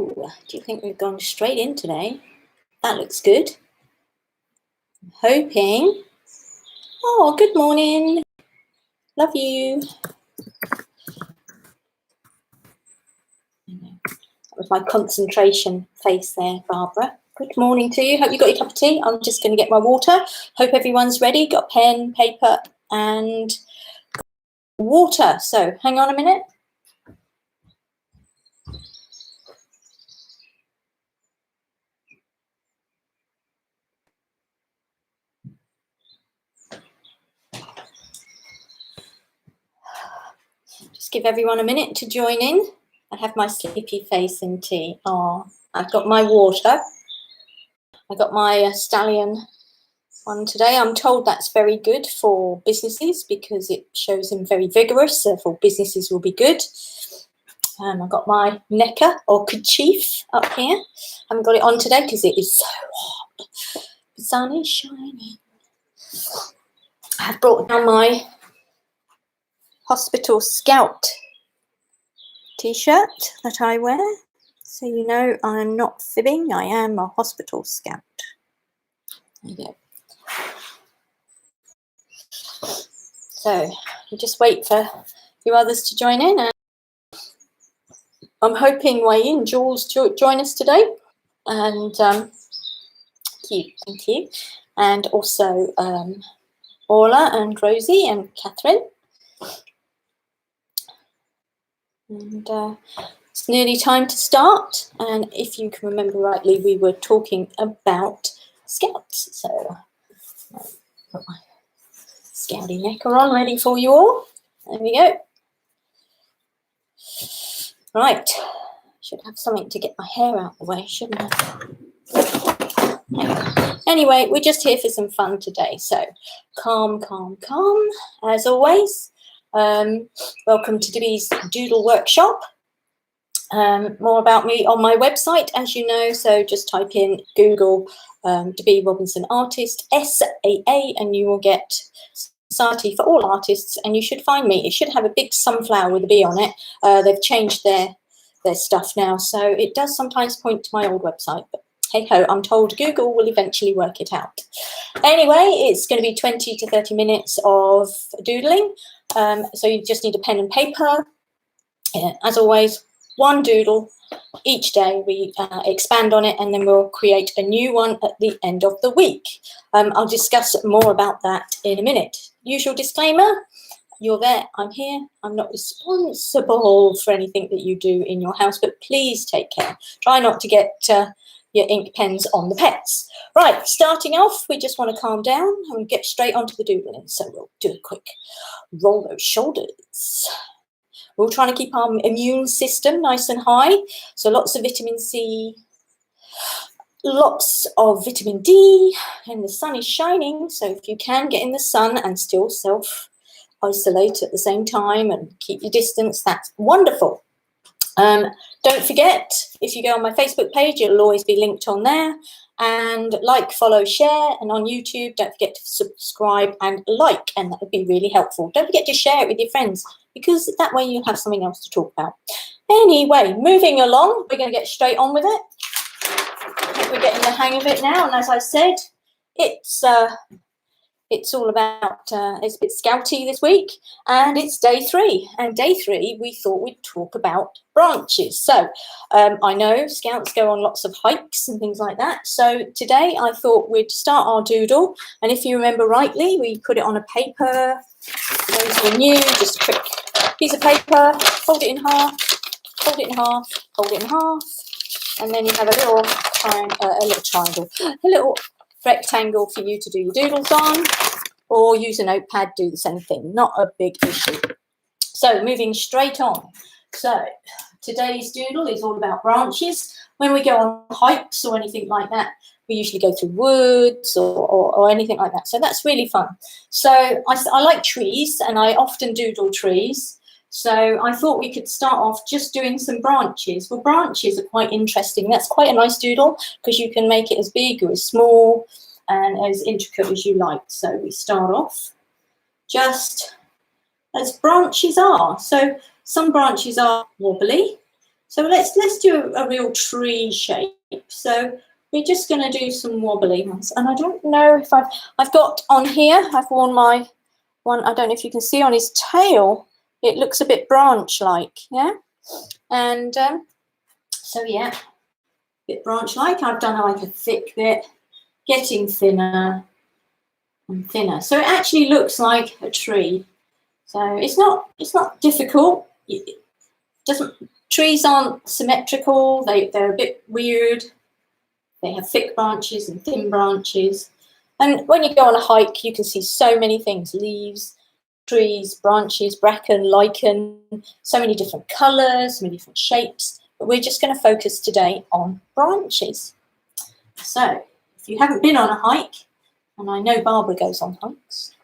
Oh, do you think we've gone straight in today? That looks good. I'm hoping. Oh, good morning. Love you. That was my concentration face there, Barbara. Good morning to you. Hope you got your cup of tea. I'm just going to get my water. Hope everyone's ready. Got pen, paper, and water. So hang on a minute. Just give everyone a minute to join in. I have my sleepy face and tea. Oh, I've got my water. I got my stallion one today. I'm told that's very good for businesses because it shows them very vigorous. Therefore, businesses will be good. I've got my necker or kerchief up here. I haven't got it on today because it is so hot. The sun is shining. I've brought down my Hospital Scout t-shirt that I wear. So you know I'm not fibbing. I am a Hospital Scout. There you go. So we just wait for a few others to join in. And I'm hoping Wayne and Jules join us today. And thank you. And also Orla and Rosie and Catherine. And it's nearly time to start. And if you can remember rightly, we were talking about Scouts. So I've got my Scouty necker on ready for you all. There we go. Right. Should have something to get my hair out of the way, shouldn't I? Anyway, we're just here for some fun today. So calm, as always. Welcome to Dbee's Doodle Workshop. More about me on my website, as you know. So just type in Google Dbee Robinson Artist, SAA, and you will get Society for All Artists, and you should find me. It should have a big sunflower with a bee on it. They've changed their stuff now, so it does sometimes point to my old website, but hey ho, I'm told Google will eventually work it out. Anyway, it's going to be 20 to 30 minutes of doodling, so you just need a pen and paper. As always, one doodle each day. We expand on it, and then we'll create a new one at the end of the week. I'll discuss more about that in a minute. Usual disclaimer. You're there, I'm here. I'm not responsible for anything that you do in your house, but please take care. Try not to get your ink pens on the pets. Right, starting off, we just want to calm down and get straight onto the doodling. So we'll do a quick roll those shoulders. We're trying to keep our immune system nice and high. So lots of vitamin C, lots of vitamin D, and the sun is shining. So if you can get in the sun and still self-isolate at the same time and keep your distance, that's wonderful. Don't forget, if you go on my Facebook page, it'll always be linked on there. And like, follow, share, and on YouTube, don't forget to subscribe and like, and that would be really helpful. Don't forget to share it with your friends, because that way you'll have something else to talk about. Anyway, moving along, we're going to get straight on with it. I think we're getting the hang of it now, and as I said, it's all about, it's a bit scouty this week, and it's day 3. And day 3, we thought we'd talk about branches. So I know scouts go on lots of hikes and things like that. So today I thought we'd start our doodle. And if you remember rightly, we put it on a paper. Those who are new, just a quick piece of paper, fold it in half, fold it in half, fold it in half. And then you have a little triangle, a little rectangle for you to do your doodles on, or use a notepad, do the same thing. Not a big issue. So moving straight on. So today's doodle is all about branches. When we go on hikes or anything like that, we usually go through woods or anything like that. So that's really fun. So I like trees, and I often doodle trees. So I thought we could start off just doing some branches. Well, branches are quite interesting. That's quite a nice doodle because you can make it as big or as small and as intricate as you like. So we start off just as branches are. So some branches are wobbly, So let's do a real tree shape. So we're just going to do some wobbly ones. And I don't know if I've got on here, I've worn my one, I don't know if you can see on his tail, it looks a bit branch-like, yeah? And so, yeah, a bit branch-like. I've done like a thick bit, getting thinner and thinner. So it actually looks like a tree. So it's not difficult. It doesn't. Trees aren't symmetrical. They're a bit weird. They have thick branches and thin branches. And when you go on a hike, you can see so many things: leaves, trees, branches, bracken, lichen, so many different colours, so many different shapes. But we're just going to focus today on branches. So if you haven't been on a hike, and I know Barbara goes on hikes,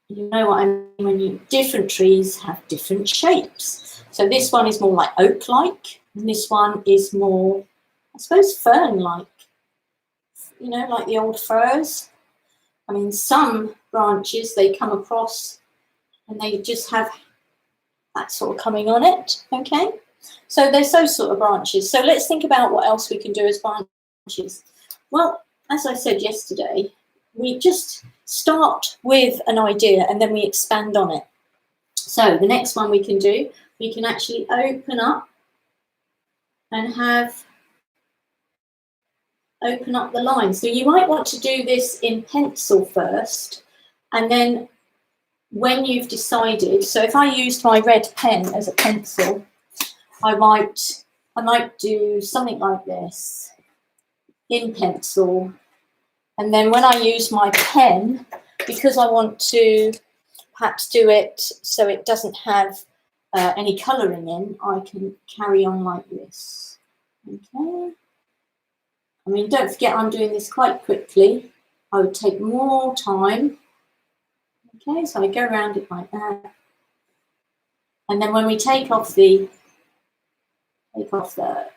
you know what I mean when different trees have different shapes. So this one is more like oak-like, and this one is more, I suppose, fern-like, you know, like the old firs. I mean, some branches, they come across and they just have that sort of coming on it, okay? So there's those sort of branches. So let's think about what else we can do as branches. Well, as I said yesterday, we just start with an idea and then we expand on it. So the next one we can do, we can actually open up and open up the line. So you might want to do this in pencil first, and then when you've decided, so if I used my red pen as a pencil, I might do something like this in pencil. And then when I use my pen, because I want to perhaps do it so it doesn't have any colouring in, I can carry on like this. Okay. I mean, don't forget I'm doing this quite quickly. I would take more time. Okay, so I go around it like that. And then when we take off the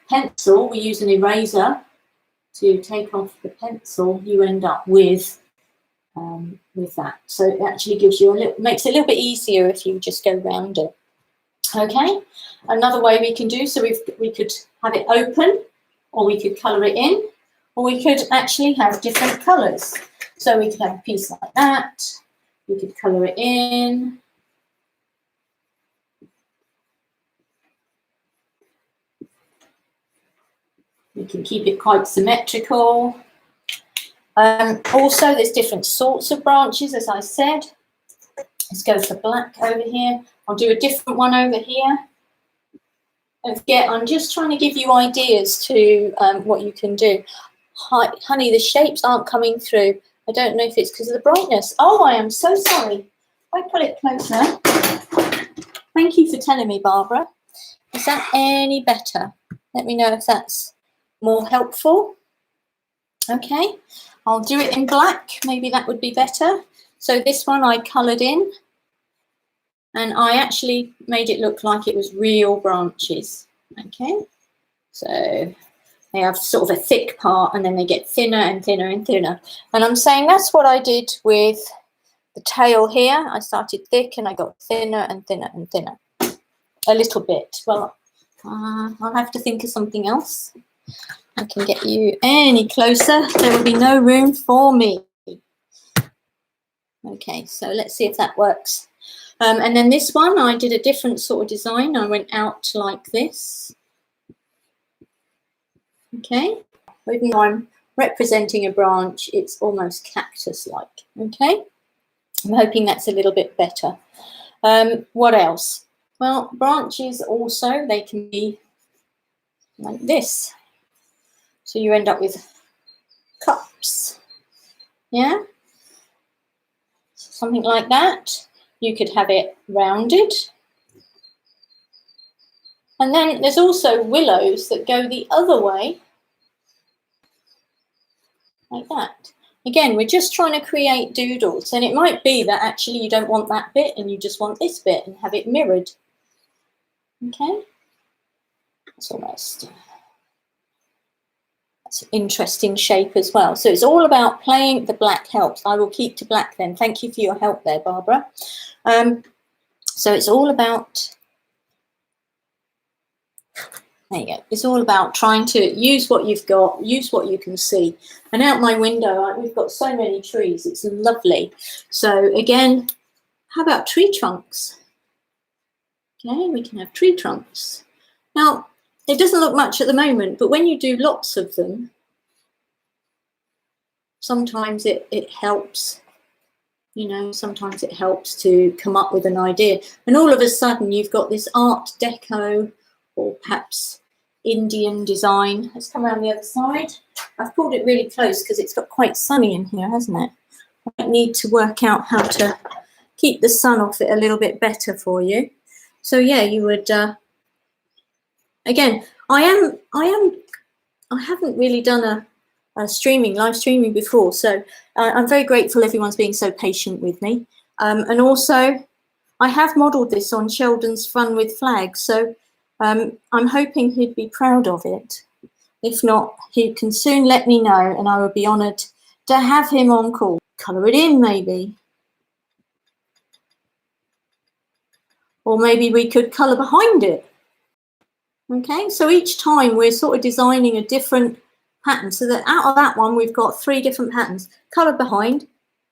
pencil, we use an eraser to take off the pencil, you end up with that. So it actually gives you makes it a little bit easier if you just go round it. Okay, another way we can do, so we could have it open, or we could colour it in, or we could actually have different colours. So we could have a piece like that, we could colour it in. We can keep it quite symmetrical. Also, there's different sorts of branches, as I said. Let's go for black over here. I'll do a different one over here. Don't forget, I'm just trying to give you ideas to what you can do. Hi, honey, the shapes aren't coming through. I don't know if it's because of the brightness. Oh, I am so sorry. If I put it closer. Thank you for telling me, Barbara. Is that any better? Let me know if that's more helpful. Okay, I'll do it in black. Maybe that would be better. So this one I coloured in, and I actually made it look like it was real branches. Okay, so they have sort of a thick part and then they get thinner and thinner and thinner. And I'm saying that's what I did with the tail here. I started thick and I got thinner and thinner and thinner. A little bit. Well, I'll have to think of something else. I can get you any closer. There will be no room for me. Okay, so let's see if that works. And then this one, I did a different sort of design. I went out like this. Okay, even though I'm representing a branch, it's almost cactus-like. Okay, I'm hoping that's a little bit better. What else? Well, branches also, they can be like this. So you end up with cups. Yeah, something like that. You could have it rounded. And then there's also willows that go the other way, like that. Again, we're just trying to create doodles, and it might be that actually you don't want that bit and you just want this bit and have it mirrored. Okay, that's almost That's an interesting shape as well. So it's all about playing. The black helps. I will keep to black then. Thank you for your help there, Barbara. So it's all about, there you go. It's all about trying to use what you've got, use what you can see. And out my window, we've got so many trees. It's lovely. So again, how about tree trunks? Okay, we can have tree trunks. Now, it doesn't look much at the moment, but when you do lots of them, sometimes it helps, you know, sometimes it helps to come up with an idea. And all of a sudden, you've got this Art Deco or perhaps Indian design. Let's come around the other side. I've pulled it really close because it's got quite sunny in here, hasn't it? I might need to work out how to keep the sun off it a little bit better for you. So yeah, you would, again, I haven't really done a live streaming before, so I'm very grateful everyone's being so patient with me. And also, I have modelled this on Sheldon's Fun with Flags, so I'm hoping he'd be proud of it. If not, he can soon let me know, and I would be honoured to have him on call. Colour it in, maybe. Or maybe we could colour behind it. Okay, so each time we're sort of designing a different pattern, so that out of that one we've got 3 different patterns. Colour behind,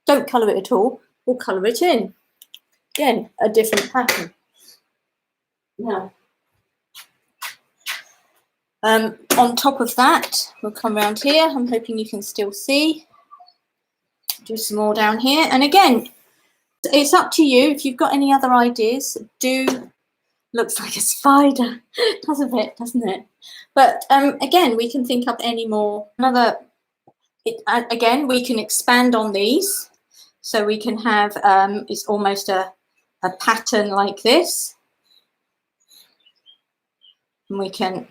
don't colour it at all, or colour it in. Again, a different pattern. Now, on top of that, we'll come around here. I'm hoping you can still see. Do some more down here. And again, it's up to you. If you've got any other ideas, do. Looks like a spider, doesn't it? But again, we can think up any more. Again, we can expand on these. So we can have, it's almost a pattern like this. And we can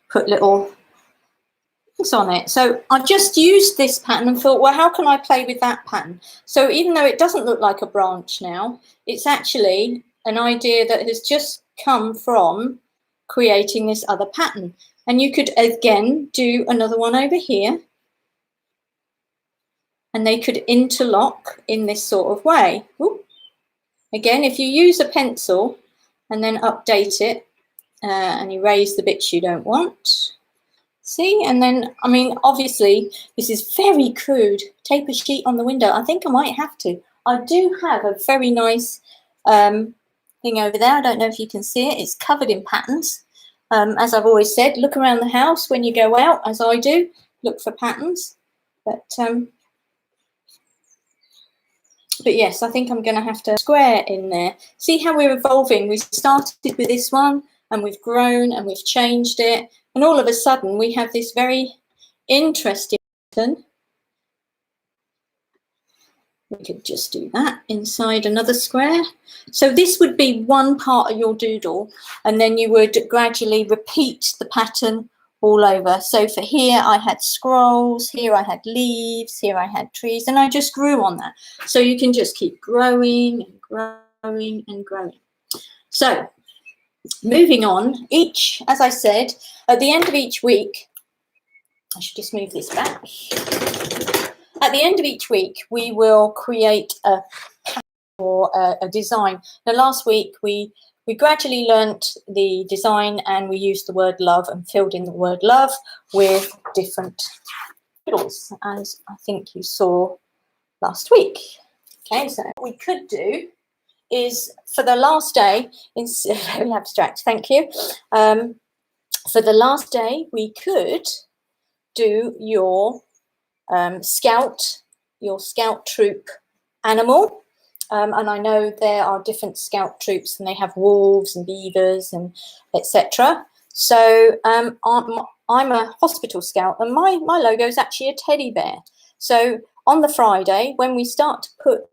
put little things on it. So I've just used this pattern and thought, well, how can I play with that pattern? So even though it doesn't look like a branch now, it's actually an idea that has just come from creating this other pattern. And you could, again, do another one over here. And they could interlock in this sort of way. Ooh. Again, if you use a pencil and then update it and erase the bits you don't want. See, and then, I mean, obviously, this is very crude. Tape a sheet on the window. I think I might have to. I do have a very nice thing over there. I don't know if you can see it. It's covered in patterns. As I've always said, look around the house when you go out, as I do. Look for patterns. But yes, I think I'm going to have to square in there. See how we're evolving. We started with this one, and we've grown, and we've changed it. And all of a sudden, we have this very interesting pattern. We could just do that inside another square. So this would be one part of your doodle, and then you would gradually repeat the pattern all over. So for here, I had scrolls, here I had leaves, here I had trees, and I just grew on that. So you can just keep growing and growing and growing. So moving on, as I said, at the end of each week, I should just move this back. At the end of each week, we will create a pattern or a design. Now, last week, we gradually learnt the design and we used the word love and filled in the word love with different doodles, as I think you saw last week. Okay, so what we could do is for the last day, very abstract, thank you. For the last day, we could do your scout troop animal. And I know there are different scout troops and they have wolves and beavers and etc. So I'm a hospital scout and my logo is actually a teddy bear. So on the Friday, when we start to put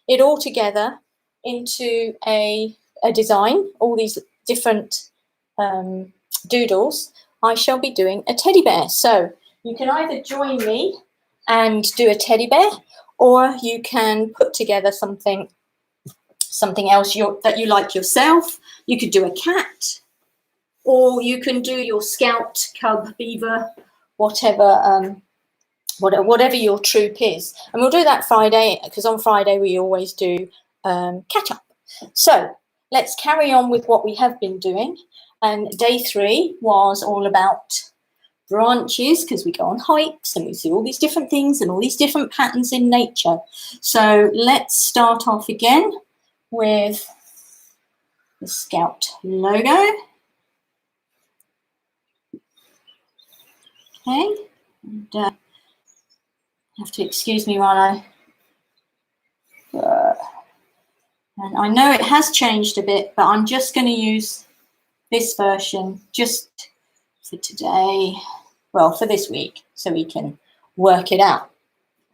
it all together into a design, all these different doodles, I shall be doing a teddy bear. So you can either join me and do a teddy bear, or you can put together something else that you like yourself. You could do a cat, or you can do your scout, cub, beaver, whatever whatever your troop is. And we'll do that Friday, because on Friday we always do catch up. So let's carry on with what we have been doing. And day 3 was all about branches, because we go on hikes and we see all these different things and all these different patterns in nature. So let's start off again with the Scout logo. Okay, and you have to excuse me while and I know it has changed a bit, but I'm just going to use this version just for today, well, for this week, so we can work it out.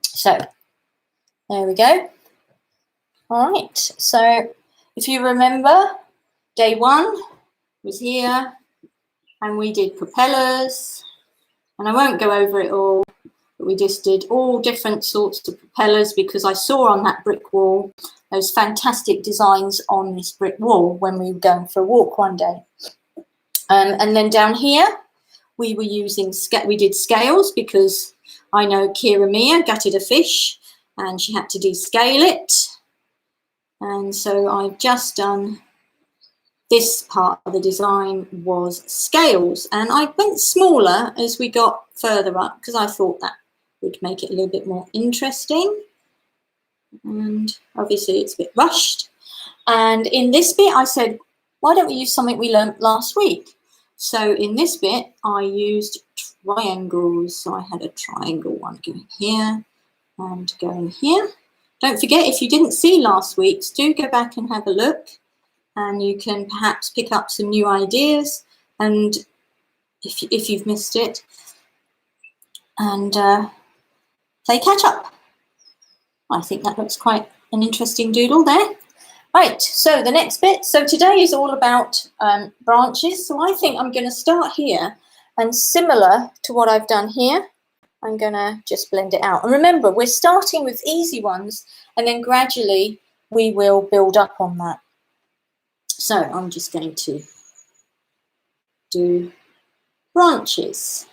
So there we go. All right, so if you remember, day 1 was here, and we did propellers, and I won't go over it all, but we just did all different sorts of propellers, because I saw on that brick wall those fantastic designs on this brick wall when we were going for a walk one day. And then down here, we were using, we did scales, because I know Kira Mia gutted a fish and she had to descale it. And so I've just done this part of the design was scales. And I went smaller as we got further up, because I thought that would make it a little bit more interesting. And obviously it's a bit rushed. And in this bit I said, why don't we use something we learnt last week? So in this bit I used triangles. So I had a triangle one going here and going here. Don't forget, if you didn't see last week's, do go back and have a look, and you can perhaps pick up some new ideas, and if you've missed it, and play catch up. I think that looks quite an interesting doodle there. Right, so the next bit. So today is all about branches. So I think I'm going to start here, and similar to what I've done here, I'm going to just blend it out. And remember, we're starting with easy ones, and then gradually we will build up on that. So I'm just going to do branches.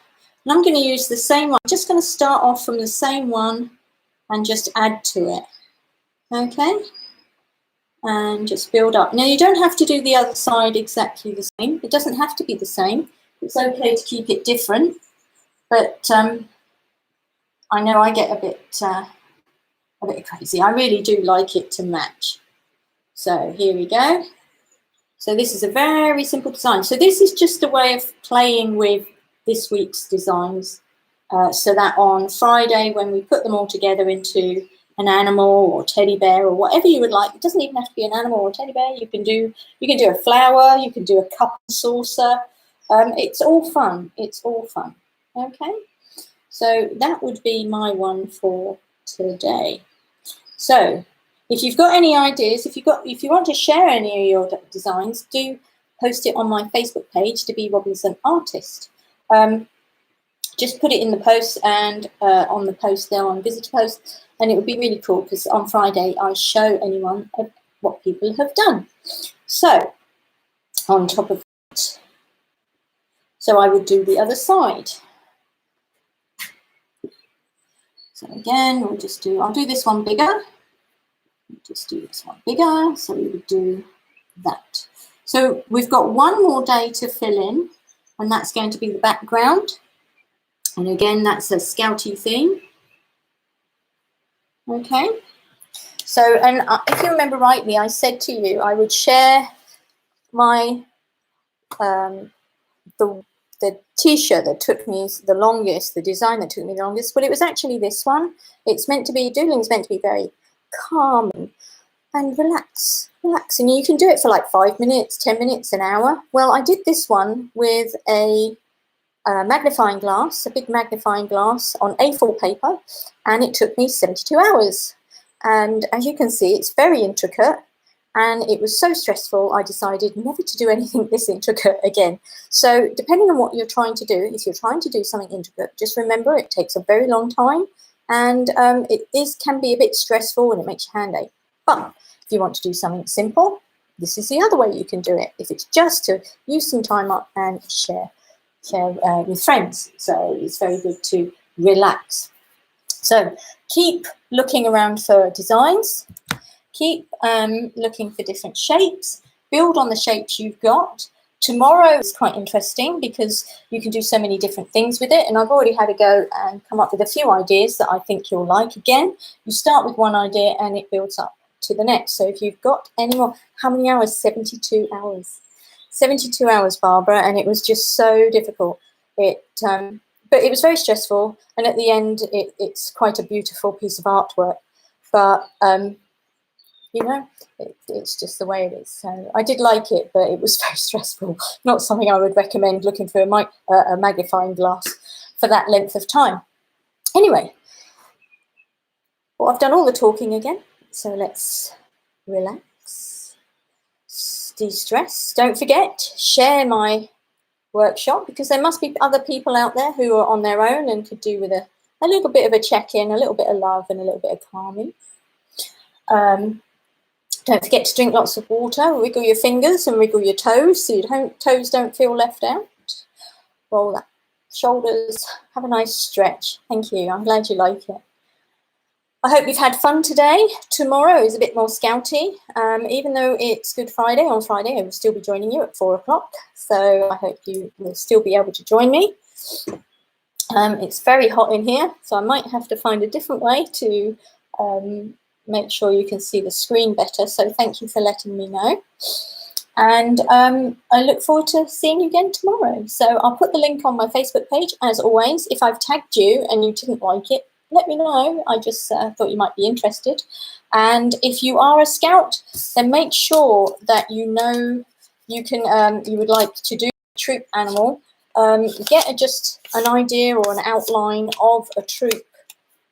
And I'm going to use the same one. I'm just going to start off from the same one and just add to it. Okay? And just build up. Now, you don't have to do the other side exactly the same. It doesn't have to be the same. It's okay to keep it different. But I know I get a bit crazy. I really do like it to match. So here we go. So this is a very simple design. So this is just a way of playing with this week's designs, so that on Friday, when we put them all together into an animal or teddy bear or whatever you would like, it doesn't even have to be an animal or a teddy bear. You can do a flower, you can do a cup and saucer. It's all fun. It's all fun. Okay. So that would be my one for today. So if you've got any ideas, if you want to share any of your designs, do post it on my Facebook page, Dbee Robinson Artist. Just put it in the post and on the post there on visitor post, and it would be really cool, because on Friday I show anyone what people have done. So on top of that, so I would do the other side. So again, I'll do this one bigger. Just do this one bigger, so we would do that. So we've got one more day to fill in, and that's going to be the background. And again, that's a Scouty theme. Okay. So, and if you remember rightly, I said to you I would share my the t-shirt that took me the longest, the design that took me the longest. Well, it was actually this one. It's meant to be, doodling's meant to be very calm and relaxing. You can do it for like 5 minutes, 10 minutes, an hour. Well, I did this one with a magnifying glass, a big magnifying glass on A4 paper, and it took me 72 hours. And as you can see, it's very intricate, and it was so stressful, I decided never to do anything this intricate again. So depending on what you're trying to do, if you're trying to do something intricate, just remember it takes a very long time, and can be a bit stressful, and it makes your hand ache. But if you want to do something simple, this is the other way you can do it, if it's just to use some time up and share. share with friends. So it's very good to relax. So keep looking around for designs. Keep looking for different shapes. Build on the shapes you've got. Tomorrow is quite interesting because you can do so many different things with it. And I've already had a go and come up with a few ideas that I think you'll like. Again, you start with one idea and it builds up to the next. So if you've got any more, how many hours? 72 hours. 72 hours, Barbara, and it was just so difficult. But it was very stressful. And at the end, it's quite a beautiful piece of artwork. But you know, it's just the way it is. So I did like it, but it was very stressful. Not something I would recommend looking for a magnifying glass for that length of time. Anyway, well, I've done all the talking again. So let's relax, de-stress. Don't forget, share my workshop because there must be other people out there who are on their own and could do with a little bit of a check-in, a little bit of love and a little bit of calming. Don't forget to drink lots of water, wiggle your fingers and wiggle your toes so your toes don't feel left out. Roll that shoulders, have a nice stretch. Thank you, I'm glad you like it. I hope you've had fun today. Tomorrow is a bit more scouty. Even though it's Good Friday, on Friday I will still be joining you at 4 o'clock. So I hope you will still be able to join me. It's very hot in here, so I might have to find a different way to make sure you can see the screen better. So thank you for letting me know. And I look forward to seeing you again tomorrow. So I'll put the link on my Facebook page, as always. If I've tagged you and you didn't like it, let me know. I just thought you might be interested. And if you are a scout, then make sure that you know you can you would like to do a troop animal. Get just an idea or an outline of a troop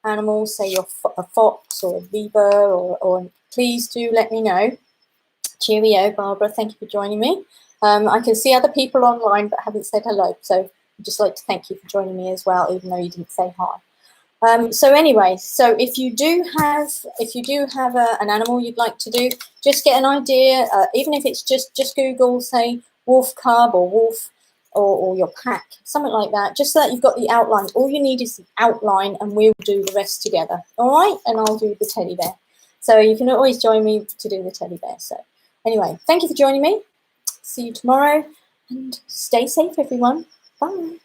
animal, say you're a fox or a beaver, or please do let me know. Cheerio, Barbara. Thank you for joining me. I can see other people online but haven't said hello, so I'd just like to thank you for joining me as well, even though you didn't say hi. So anyway, so if you do have an animal you'd like to do, just get an idea. Even if it's just Google, say wolf cub or wolf or your pack, something like that, just so that you've got the outline. All you need is the outline and we'll do the rest together. All right, and I'll do the teddy bear. So you can always join me to do the teddy bear. So anyway, thank you for joining me. See you tomorrow and stay safe, everyone. Bye.